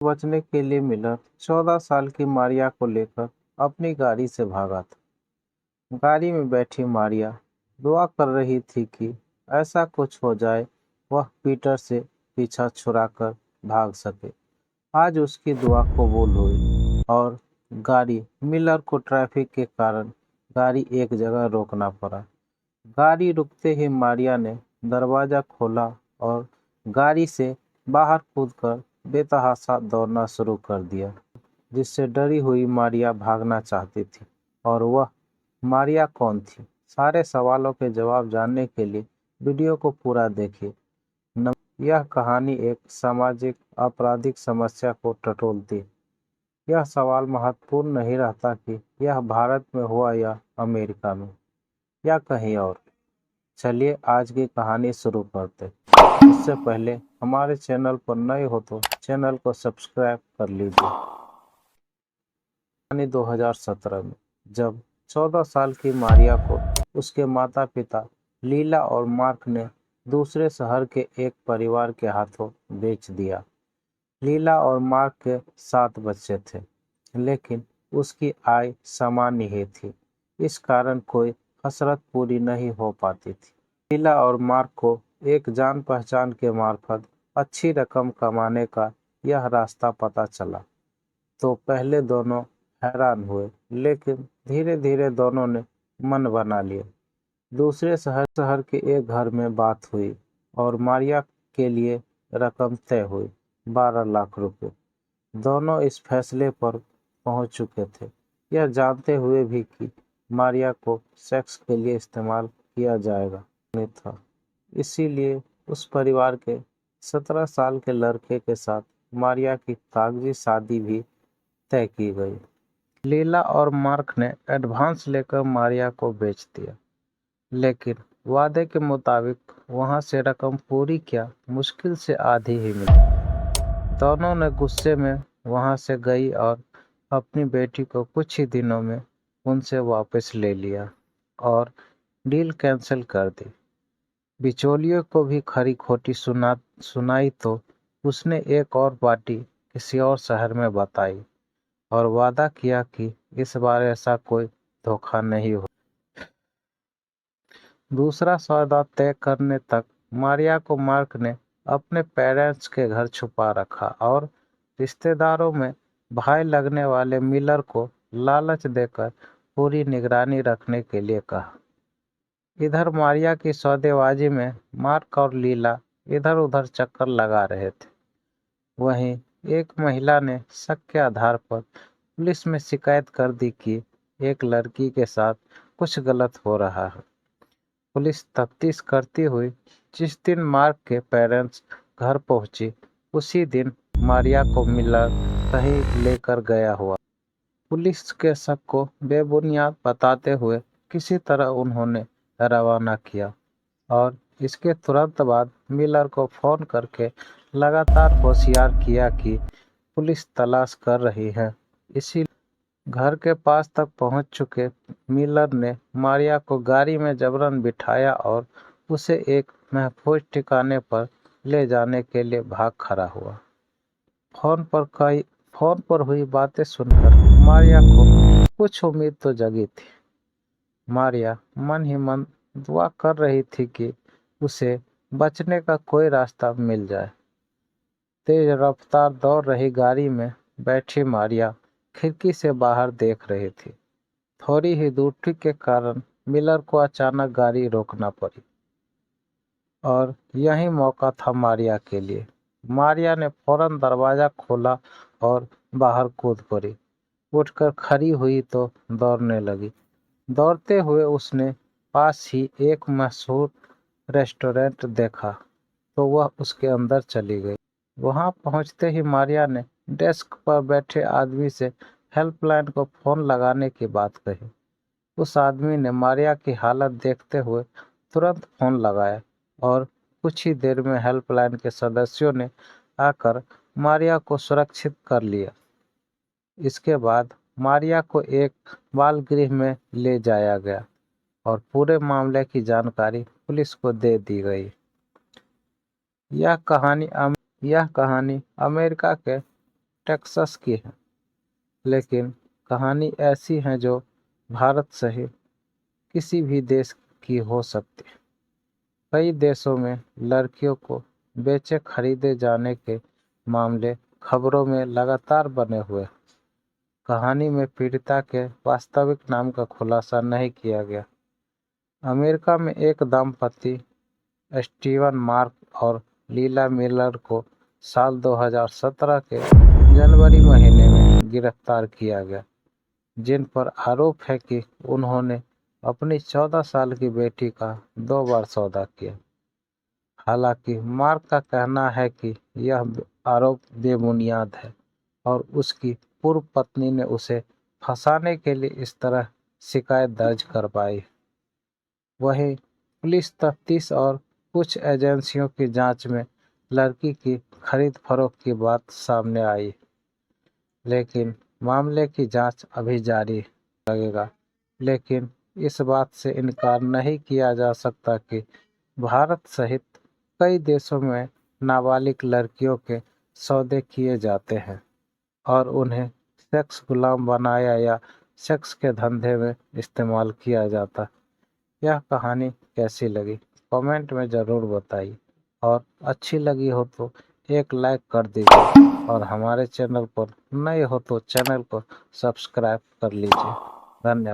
बचने के लिए मिलर 14 साल की मारिया को लेकर अपनी गाड़ी से भागा था। गाड़ी में बैठी मारिया दुआ कर रही थी कि ऐसा कुछ हो जाए वह पीटर से पीछा छुड़ाकर भाग सके। आज उसकी दुआ कबूल हुई और गाड़ी मिलर को ट्रैफिक के कारण गाड़ी एक जगह रोकना पड़ा। गाड़ी रुकते ही मारिया ने दरवाज़ा खोला और गाड़ी से बाहर कूदकर बेतहाशा दौड़ना शुरू कर दिया, जिससे डरी हुई मारिया भागना चाहती थी। और वह मारिया कौन थी? सारे सवालों के जवाब जानने के लिए वीडियो को पूरा देखिए। यह कहानी एक सामाजिक आपराधिक समस्या को टटोलती है। यह सवाल महत्वपूर्ण नहीं रहता कि यह भारत में हुआ या अमेरिका में या कहीं और। चलिए आज की कहानी शुरू करते हैं। इससे पहले हमारे चैनल पर नए हो तो चैनल को सब्सक्राइब कर लीजिए। कहानी 2017 में जब 14 साल की मारिया को उसके माता पिता लीला और मार्क ने दूसरे शहर के एक परिवार के हाथों बेच दिया। लीला और मार्क के 7 बच्चे थे, लेकिन उसकी आय सामान्य ही थी। इस कारण कोई हसरत पूरी नहीं हो पाती थी। लीला और मार्क को एक जान पहचान के मार्फत अच्छी रकम कमाने का यह रास्ता पता चला तो पहले दोनों हैरान हुए, लेकिन धीरे धीरे दोनों ने मन बना लिया। दूसरे शहर के एक घर में बात हुई और मारिया के लिए रकम तय हुई, 12 लाख रुपए। दोनों इस फैसले पर पहुंच चुके थे, यह जानते हुए भी कि मारिया को सेक्स के लिए इस्तेमाल किया जाएगा नहीं था। इसीलिए उस परिवार के 17 साल के लड़के के साथ मारिया की कागजी शादी भी तय की गई। लीला और मार्क ने एडवांस लेकर मारिया को बेच दिया, लेकिन वादे के मुताबिक वहां से रकम पूरी क्या मुश्किल से आधी ही मिली। दोनों ने गुस्से में वहां से गई और अपनी बेटी को कुछ ही दिनों में उनसे वापस ले लिया और डील कैंसिल कर दी। बिचौलियों को भी खरी खोटी सुनाई तो उसने एक और पार्टी किसी और शहर में बताई और वादा किया कि इस बार ऐसा कोई धोखा नहीं हो। दूसरा सौदा तय करने तक मारिया को मार्क ने अपने पेरेंट्स के घर छुपा रखा और रिश्तेदारों में भाई लगने वाले मिलर को लालच देकर पूरी निगरानी रखने के लिए कहा। इधर मारिया की सौदेबाजी में मार्क और लीला इधर उधर चक्कर लगा रहे थे। वहीं एक महिला ने शक के आधार पर पुलिस में शिकायत कर दी कि एक लड़की के साथ कुछ गलत हो रहा है। पुलिस तफ्तीश करती हुई जिस दिन मार्क के पेरेंट्स घर पहुंची, उसी दिन मारिया को मिलर कहीं लेकर गया हुआ। पुलिस के शक को बेबुनियाद बताते हुए किसी तरह उन्होंने रवाना किया और इसके तुरंत बाद मिलर को फोन करके लगातार होशियार किया कि पुलिस तलाश कर रही है। इसी घर के पास तक पहुंच चुके मिलर ने मारिया को गाड़ी में जबरन बिठाया और उसे एक महफूज ठिकाने पर ले जाने के लिए भाग खड़ा हुआ। फोन पर हुई बातें सुनकर मारिया को कुछ उम्मीद तो जगी थी। मारिया मन ही मन दुआ कर रही थी कि उसे बचने का कोई रास्ता मिल जाए। तेज रफ्तार दौड़ रही गाड़ी में बैठी मारिया खिड़की से बाहर देख रही थी। थोड़ी ही दूरी के कारण मिलर को अचानक गाड़ी रोकना पड़ी और यही मौका था मारिया के लिए। मारिया ने फौरन दरवाजा खोला और बाहर कूद पड़ी। उठकर खड़ी हुई तो दौड़ने लगी। दौड़ते हुए उसने पास ही एक मशहूर रेस्टोरेंट देखा तो वह उसके अंदर चली गई। वहां पहुंचते ही मारिया ने डेस्क पर बैठे आदमी से हेल्पलाइन को फोन लगाने की बात कही। उस आदमी ने मारिया की हालत देखते हुए तुरंत फोन लगाया और कुछ ही देर में हेल्पलाइन के सदस्यों ने आकर मारिया को सुरक्षित कर लिया। इसके बाद मारिया को एक बाल गृह में ले जाया गया और पूरे मामले की जानकारी पुलिस को दे दी गई। यह कहानी अमेरिका के टेक्सास की है, लेकिन कहानी ऐसी है जो भारत सहित किसी भी देश की हो सकती है। कई देशों में लड़कियों को बेचे खरीदे जाने के मामले खबरों में लगातार बने हुए हैं। कहानी में पीड़िता के वास्तविक नाम का खुलासा नहीं किया गया। अमेरिका में एक दंपति स्टीवन मार्क और लीला मिलर को साल 2017 के जनवरी महीने में गिरफ्तार किया गया, जिन पर आरोप है कि उन्होंने अपनी 14 साल की बेटी का 2 बार सौदा किया। हालांकि मार्क का कहना है कि यह आरोप बेबुनियाद है और उसकी पूर्व पत्नी ने उसे फंसाने के लिए इस तरह शिकायत दर्ज करवाई। वहीं पुलिस तफ्तीश और कुछ एजेंसियों की जांच में लड़की की खरीद फरोख्त की बात सामने आई, लेकिन मामले की जांच अभी जारी लगेगा। लेकिन इस बात से इनकार नहीं किया जा सकता कि भारत सहित कई देशों में नाबालिग लड़कियों के सौदे किए जाते हैं और उन्हें सेक्स गुलाम बनाया या सेक्स के धंधे में इस्तेमाल किया जाता है। यह कहानी कैसी लगी कमेंट में ज़रूर बताइए, और अच्छी लगी हो तो एक लाइक कर दीजिए, और हमारे चैनल पर नए हो तो चैनल को सब्सक्राइब कर लीजिए। धन्यवाद।